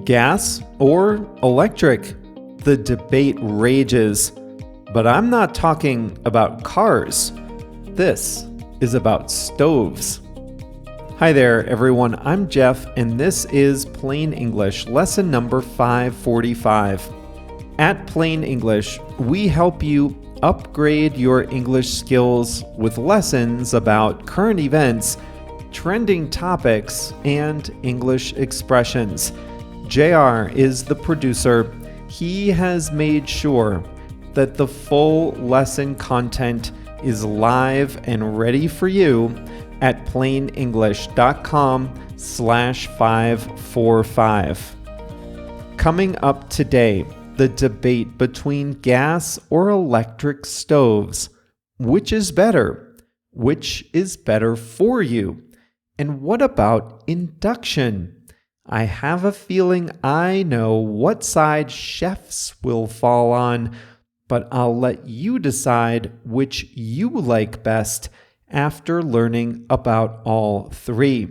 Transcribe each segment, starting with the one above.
Gas or electric? The debate rages. But I'm not talking about cars. This is about stoves. Hi there, everyone. I'm Jeff, and this is Plain English, lesson number 545. At Plain English, we help you upgrade your English skills with lessons about current events, trending topics, and English expressions. JR is the producer. He has made sure that the full lesson content is live and ready for you at plainenglish.com/545. Coming up today, the debate between gas or electric stoves. Which is better? Which is better for you? And what about induction? I have a feeling I know what side chefs will fall on, but I'll let you decide which you like best after learning about all three.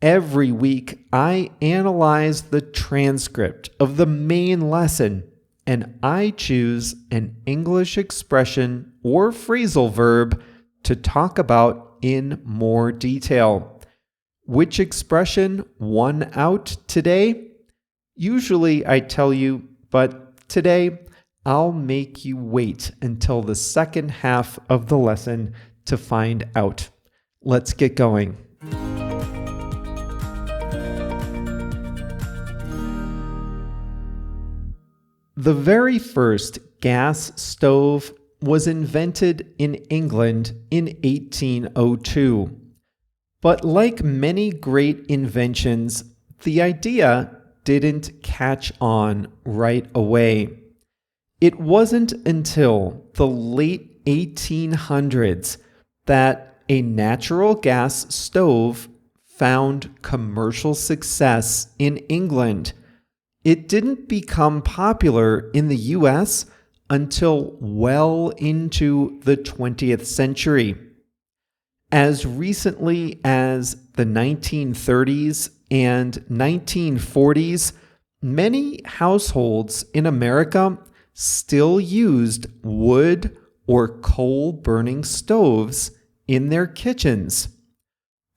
Every week, I analyze the transcript of the main lesson, and I choose an English expression or phrasal verb to talk about in more detail. Which expression won out today? Usually I tell you, but today I'll make you wait until the second half of the lesson to find out. Let's get going. The very first gas stove was invented in England in 1802. But like many great inventions, the idea didn't catch on right away. It wasn't until the late 1800s that a natural gas stove found commercial success in England. It didn't become popular in the US until well into the 20th century. As recently as the 1930s and 1940s, many households in America still used wood or coal-burning stoves in their kitchens.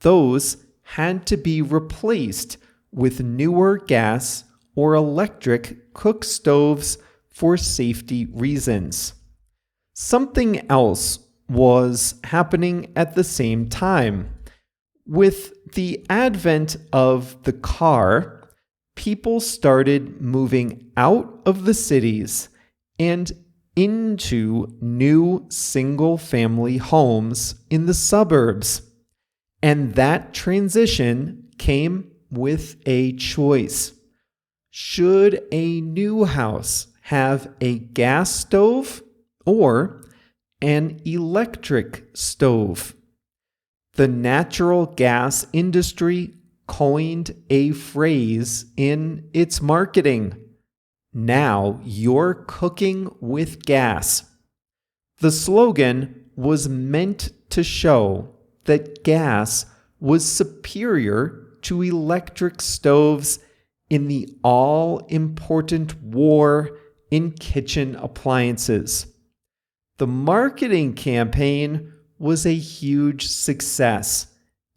Those had to be replaced with newer gas or electric cook stoves for safety reasons. Something else was happening at the same time. With the advent of the car, people started moving out of the cities and into new single-family homes in the suburbs. And that transition came with a choice. Should a new house have a gas stove or an electric stove? The natural gas industry coined a phrase in its marketing. Now you're cooking with gas. The slogan was meant to show that gas was superior to electric stoves in the all-important war in kitchen appliances. The marketing campaign was a huge success,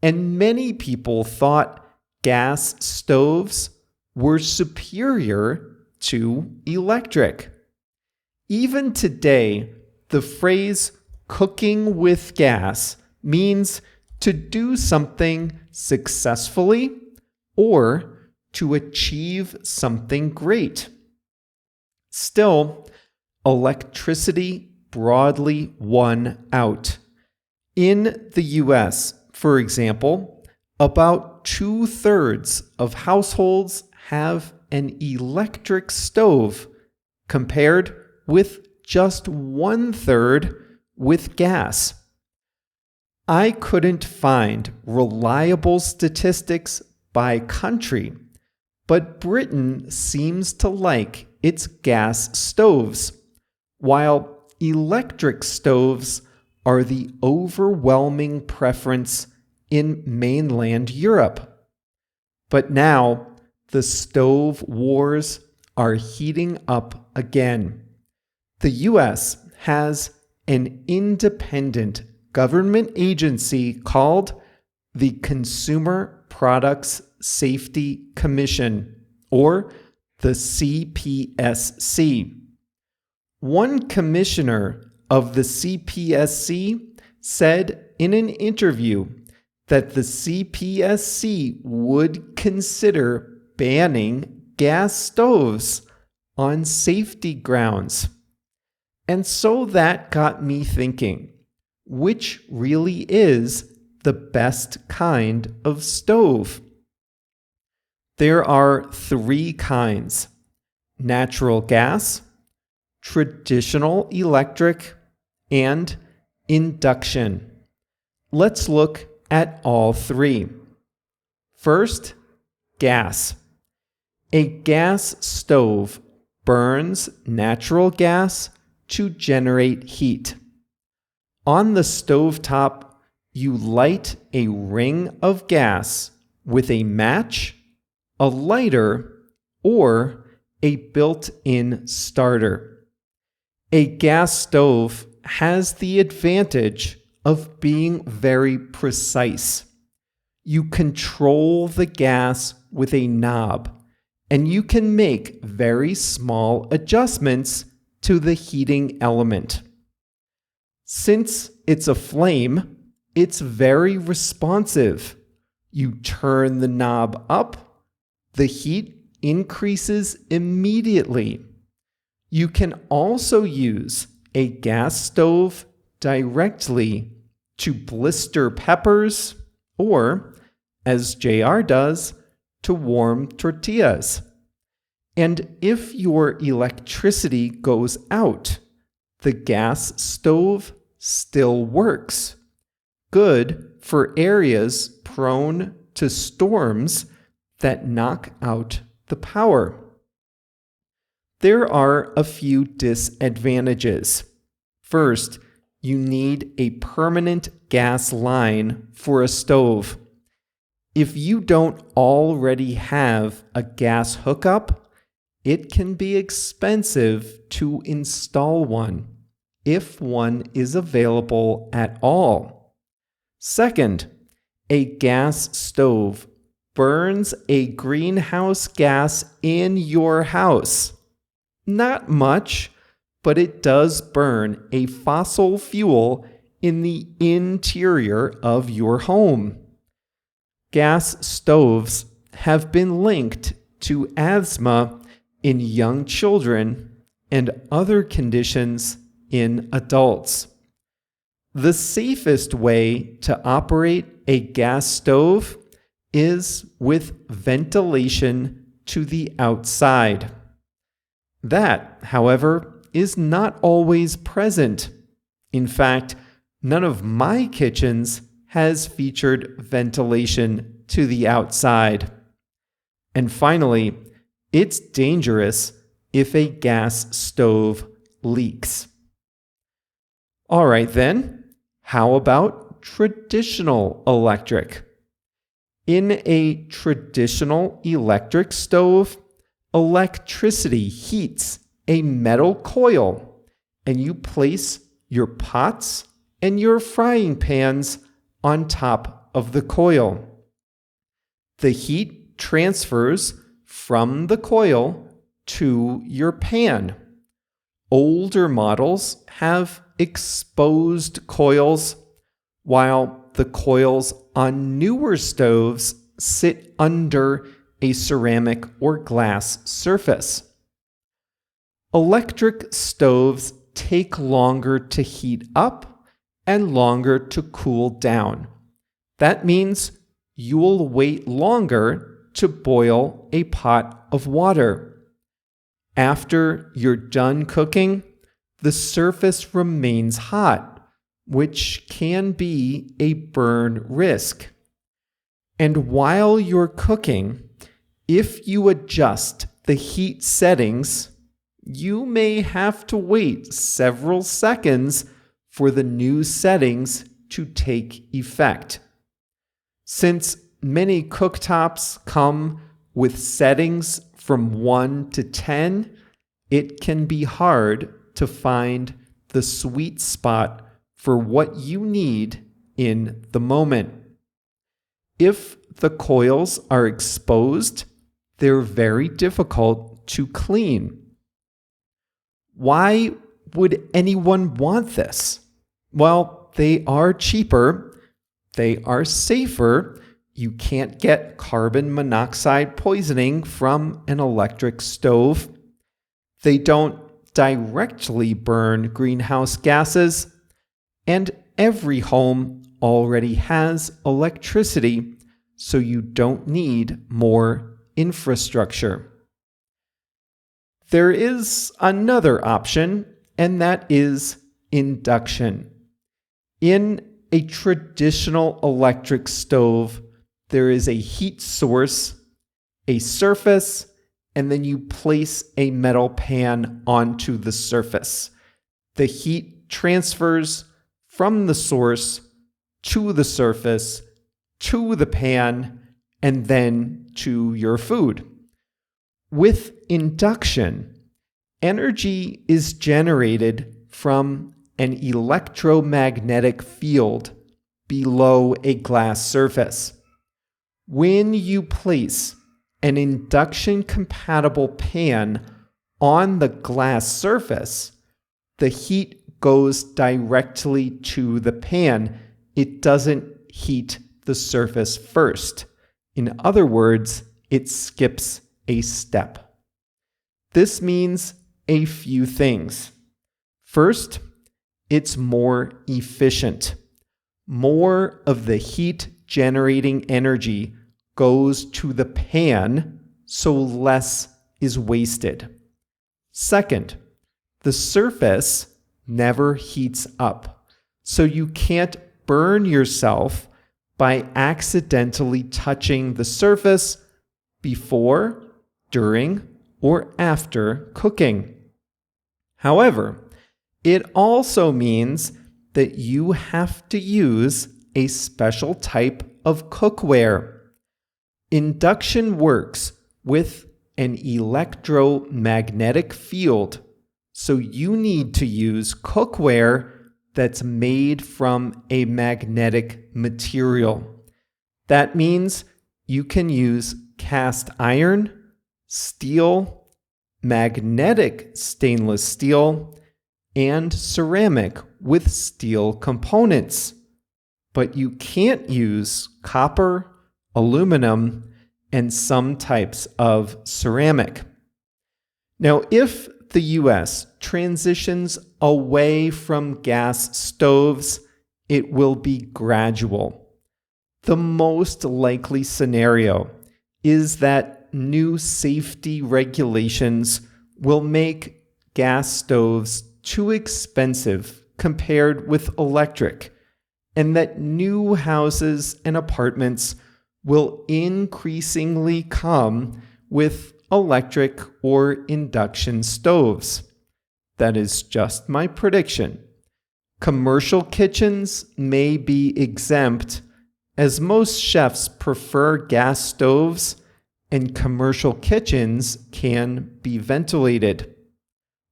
and many people thought gas stoves were superior to electric. Even today, the phrase cooking with gas means to do something successfully or to achieve something great. Still, electricity broadly won out. In the US, for example, about 2/3 of households have an electric stove, compared with just 1/3 with gas. I couldn't find reliable statistics by country, but Britain seems to like its gas stoves, while electric stoves are the overwhelming preference in mainland Europe. But now, The stove wars are heating up again. The U.S. has an independent government agency called the Consumer Products Safety Commission, or the CPSC. One commissioner of the CPSC said in an interview that the CPSC would consider banning gas stoves on safety grounds. And so that got me thinking, which really is the best kind of stove? There are three kinds: natural gas, traditional electric, and induction. Let's look at all three. First, gas. A gas stove burns natural gas to generate heat. On the stovetop, you light a ring of gas with a match, a lighter, or a built-in starter. A gas stove has the advantage of being very precise. You control the gas with a knob, and you can make very small adjustments to the heating element. Since it's a flame, it's very responsive. You turn the knob up, the heat increases immediately. You can also use a gas stove directly to blister peppers or, as JR does, to warm tortillas. And if your electricity goes out, the gas stove still works. Good for areas prone to storms that knock out the power. There are a few disadvantages. First, you need a permanent gas line for a stove. If you don't already have a gas hookup, it can be expensive to install one, if one is available at all. Second, a gas stove burns a greenhouse gas in your house. Not much, but it does burn a fossil fuel in the interior of your home. Gas stoves have been linked to asthma in young children and other conditions in adults. The safest way to operate a gas stove is with ventilation to the outside. That, however, is not always present. In fact, none of my kitchens has featured ventilation to the outside. And finally, it's dangerous if a gas stove leaks. All right then, how about traditional electric? In a traditional electric stove, electricity heats a metal coil, and you place your pots and your frying pans on top of the coil. The heat transfers from the coil to your pan. Older models have exposed coils, while the coils on newer stoves sit under a ceramic or glass surface. Electric stoves take longer to heat up and longer to cool down. That means you'll wait longer to boil a pot of water. After you're done cooking, the surface remains hot, which can be a burn risk. And while you're cooking, if you adjust the heat settings, you may have to wait several seconds for the new settings to take effect. Since many cooktops come With settings from 1 to 10, it can be hard to find the sweet spot for what you need in the moment. If the coils are exposed, they're very difficult to clean. Why would anyone want this? Well, they are cheaper, they are safer. You can't get carbon monoxide poisoning from an electric stove. They don't directly burn greenhouse gases, and every home already has electricity, so you don't need more infrastructure. There is another option, and that is induction. In a traditional electric stove, there is a heat source, a surface, and then you place a metal pan onto the surface. The heat transfers from the source to the surface, to the pan, and then to your food. With induction, energy is generated from an electromagnetic field below a glass surface. When you place an induction-compatible pan on the glass surface, the heat goes directly to the pan. It doesn't heat the surface first. In other words, it skips a step. This means a few things. First, it's more efficient. More of the heat generating energy goes to the pan, so less is wasted. Second, the surface never heats up, so you can't burn yourself by accidentally touching the surface before, during, or after cooking. However, it also means that you have to use a special type of cookware. Induction works with an electromagnetic field, so you need to use cookware that's made from a magnetic material. That means you can use cast iron, steel, magnetic stainless steel, and ceramic with steel components. But you can't use copper, aluminum, and some types of ceramic. Now, if the US transitions away from gas stoves, it will be gradual. The most likely scenario is that new safety regulations will make gas stoves too expensive compared with electric, and that new houses and apartments will increasingly come with electric or induction stoves. That is just my prediction. Commercial kitchens may be exempt, as most chefs prefer gas stoves and commercial kitchens can be ventilated.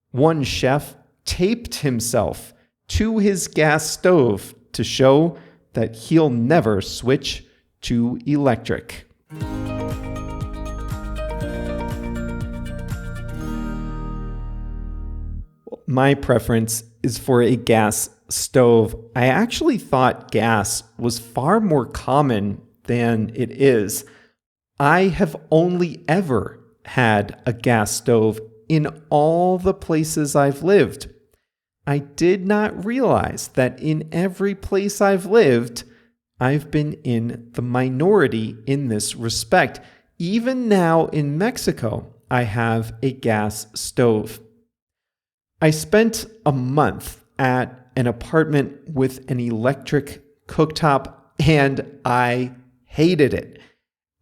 One chef taped himself to his gas stove to show that he'll never switch to electric. My preference is for a gas stove. I actually thought gas was far more common than it is. I have only ever had a gas stove in all the places I've lived. I did not realize that in every place I've lived, I've been in the minority in this respect. Even now in Mexico, I have a gas stove. I spent a month at an apartment with an electric cooktop, and I hated it.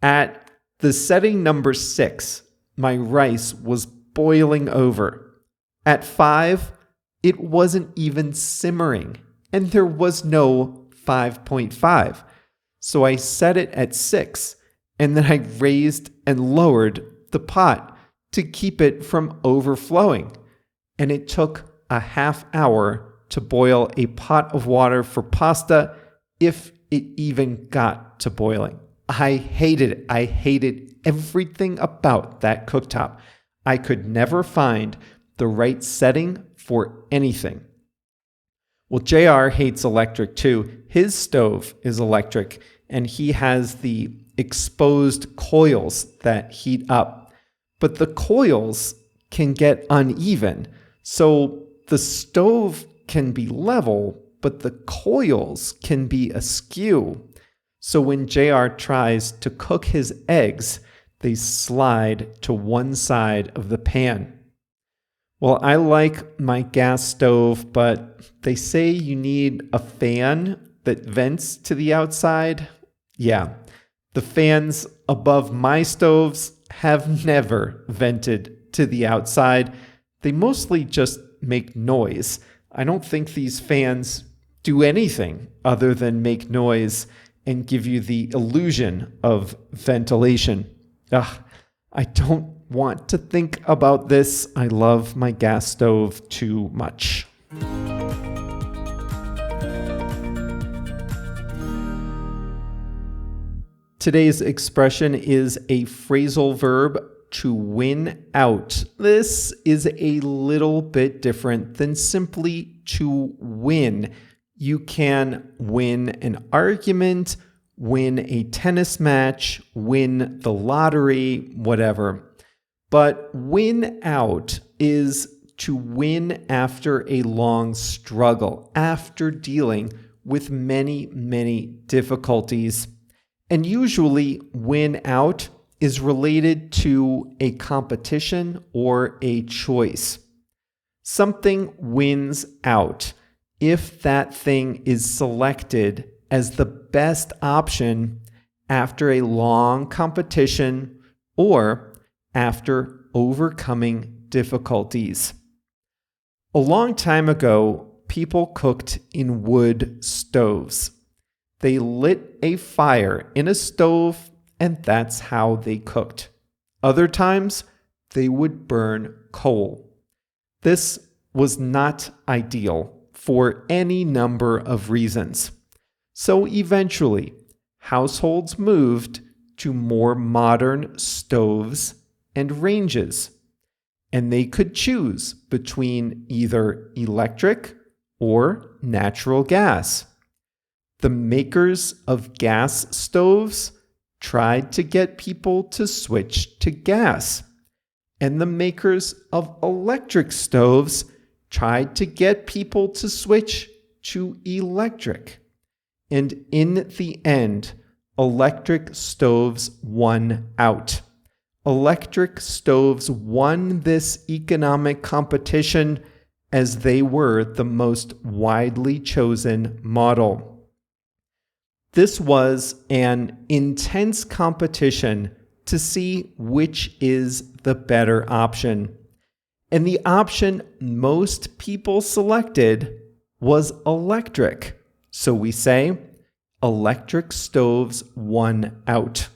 At the setting number 6, my rice was boiling over. At 5, it wasn't even simmering, and there was no 5.5. So I set it at 6, and then I raised and lowered the pot to keep it from overflowing. And it took a half hour to boil a pot of water for pasta, if it even got to boiling. I hated it. I hated everything about that cooktop. I could never find the right setting for anything. Well, JR hates electric too. His stove is electric, and he has the exposed coils that heat up. But the coils can get uneven, so the stove can be level, but the coils can be askew. So when JR tries to cook his eggs, they slide to one side of the pan. Well, I like my gas stove, but they say you need a fan that vents to the outside. Yeah, the fans above my stoves have never vented to the outside. They mostly just make noise. I don't think these fans do anything other than make noise and give you the illusion of ventilation. Ugh, I don't want to think about this. I love my gas stove too much. Today's expression is a phrasal verb, to win out. This is a little bit different than simply to win. You can win an argument, win a tennis match, win the lottery, whatever. But win out is to win after a long struggle, after dealing with many, many difficulties. And usually win out is related to a competition or a choice. Something wins out if that thing is selected as the best option after a long competition or after overcoming difficulties. A long time ago, people cooked in wood stoves. They lit a fire in a stove, and that's how they cooked. Other times, they would burn coal. This was not ideal for any number of reasons. So eventually, households moved to more modern stoves and ranges, and they could choose between either electric or natural gas. The makers of gas stoves tried to get people to switch to gas, and the makers of electric stoves tried to get people to switch to electric. And in the end, electric stoves won out. Electric stoves won this economic competition as they were the most widely chosen model. This was an intense competition to see which is the better option. And the option most people selected was electric. So we say electric stoves won out.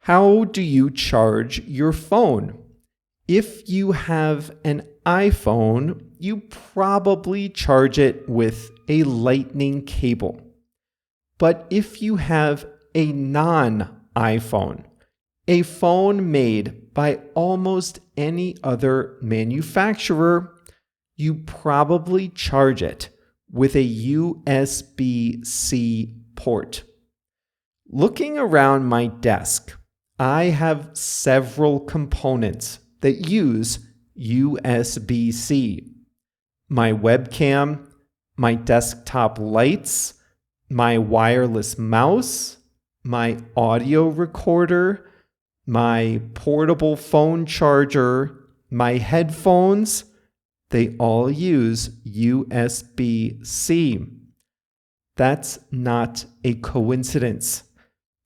How do you charge your phone? If you have an iPhone, you probably charge it with a lightning cable. But if you have a non-iPhone, a phone made by almost any other manufacturer, you probably charge it with a USB-C port. Looking around my desk, I have several components that use USB-C. My webcam, my desktop lights, my wireless mouse, my audio recorder, my portable phone charger, my headphones, they all use USB-C. That's not a coincidence.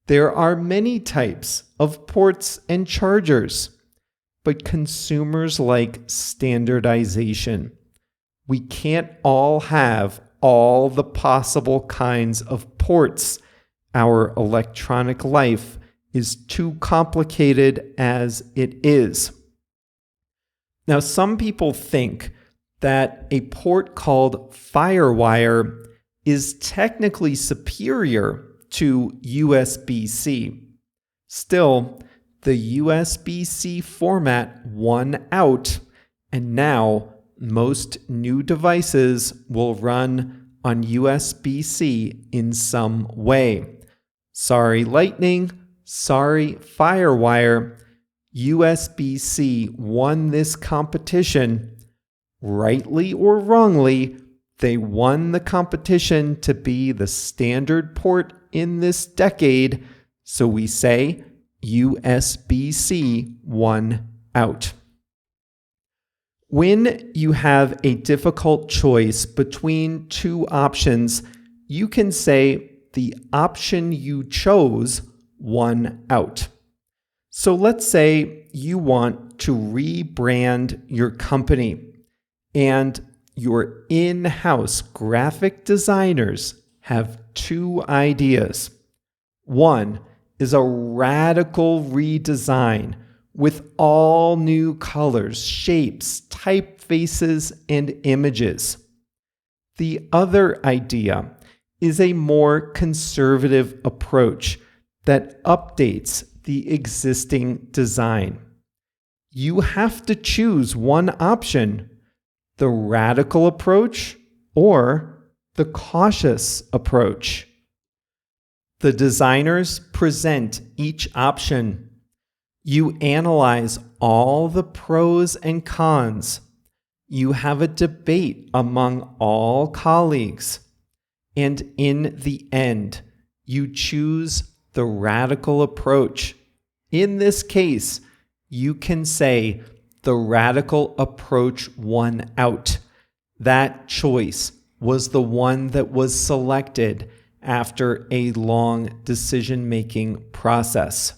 There are many types of ports and chargers, but consumers like standardization. We can't all have all the possible kinds of ports. our electronic life is too complicated as it is. Now, some people think that a port called FireWire is technically superior to USB-C. Still, the USB-C format won out, and now most new devices will run on USB-C in some way. Sorry, Lightning. Sorry, FireWire. USB-C won this competition. Rightly or wrongly, they won the competition to be the standard port in this decade, so we say USB-C won out. When you have a difficult choice between two options, you can say the option you chose won out. So let's say you want to rebrand your company, and your in-house graphic designers have two ideas. One is a radical redesign with all new colors, shapes, typefaces, and images. The other idea is a more conservative approach that updates the existing design. You have to choose one option: the radical approach or the cautious approach. The designers present each option. You analyze all the pros and cons. You have a debate among all colleagues. And in the end, you choose the radical approach. In this case, you can say the radical approach won out. That choice was the one that was selected after a long decision-making process.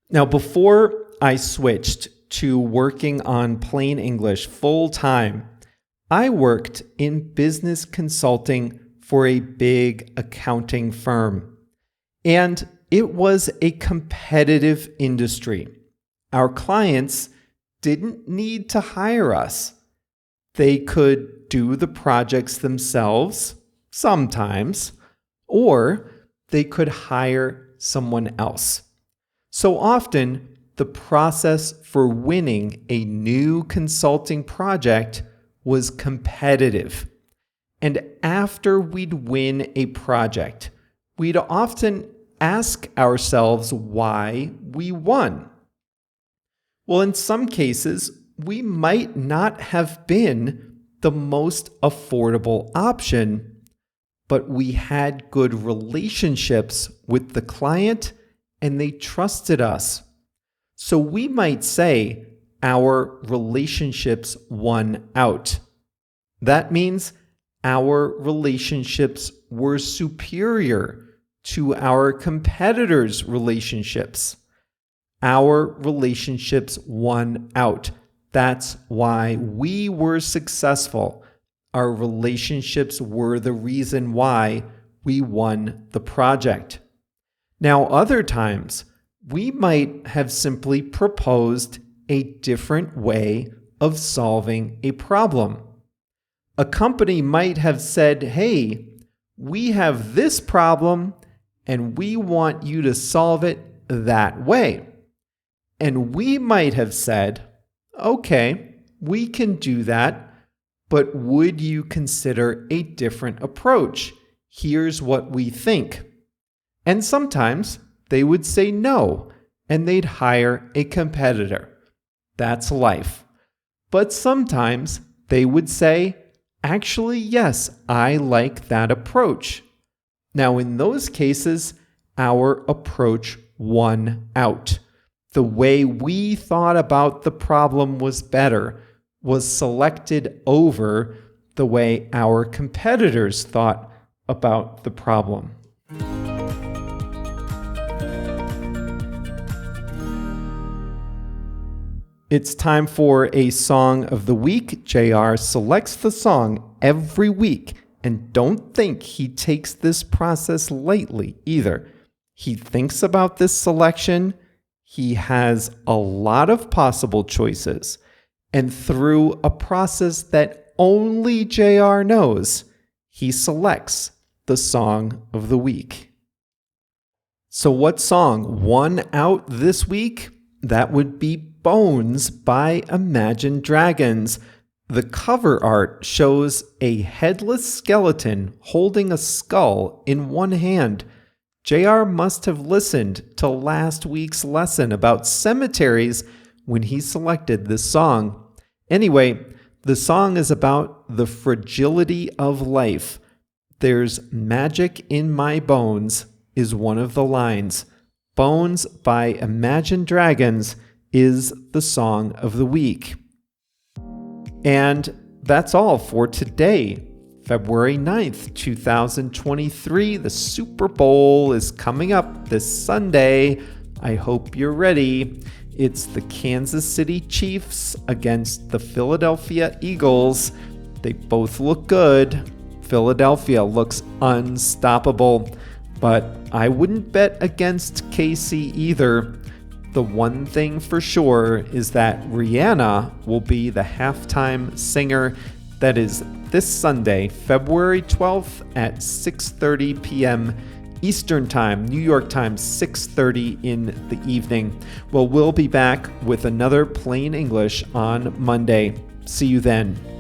Now, before I switched to working on plain English full-time, I worked in business consulting for a big accounting firm. And it was a competitive industry. Our clients didn't need to hire us. They could do the projects themselves, sometimes, or they could hire someone else. So often, the process for winning a new consulting project was competitive. And after we'd win a project, we'd often ask ourselves why we won. Well, in some cases, we might not have been the most affordable option, but we had good relationships with the client and they trusted us. So we might say our relationships won out. That means our relationships were superior to our competitors' relationships. Our relationships won out. That's why we were successful. Our relationships were the reason why we won the project. Now, other times, we might have simply proposed a different way of solving a problem. A company might have said, hey, we have this problem and we want you to solve it that way. And we might have said, okay, we can do that, but would you consider a different approach? Here's what we think. And sometimes they would say no, and they'd hire a competitor. That's life. But sometimes they would say, actually, yes, I like that approach. Now, in those cases, our approach won out. The way we thought about the problem was better, was selected over the way our competitors thought about the problem. It's time for a song of the week. JR selects the song every week, And don't think he takes this process lightly either. He thinks about this selection. He has a lot of possible choices. And through a process that only JR knows, he selects the song of the week. So what song won out this week? That would be Bones by Imagine Dragons. The cover art shows a headless skeleton holding a skull in one hand. JR must have listened to last week's lesson about cemeteries when he selected this song. Anyway, the song is about the fragility of life. There's magic in my bones is one of the lines. Bones by Imagine Dragons is the song of the week. And that's all for today, February 9th, 2023. The Super Bowl is coming up this Sunday. I hope you're ready. It's the Kansas City Chiefs against the Philadelphia Eagles. They both look good. Philadelphia looks unstoppable, but I wouldn't bet against KC either. The one thing for sure is that Rihanna will be the halftime singer. That is this Sunday, February 12th at 6:30 p.m. Eastern Time, New York time, 6:30 in the evening. Well, we'll be back with another Plain English on Monday. See you then.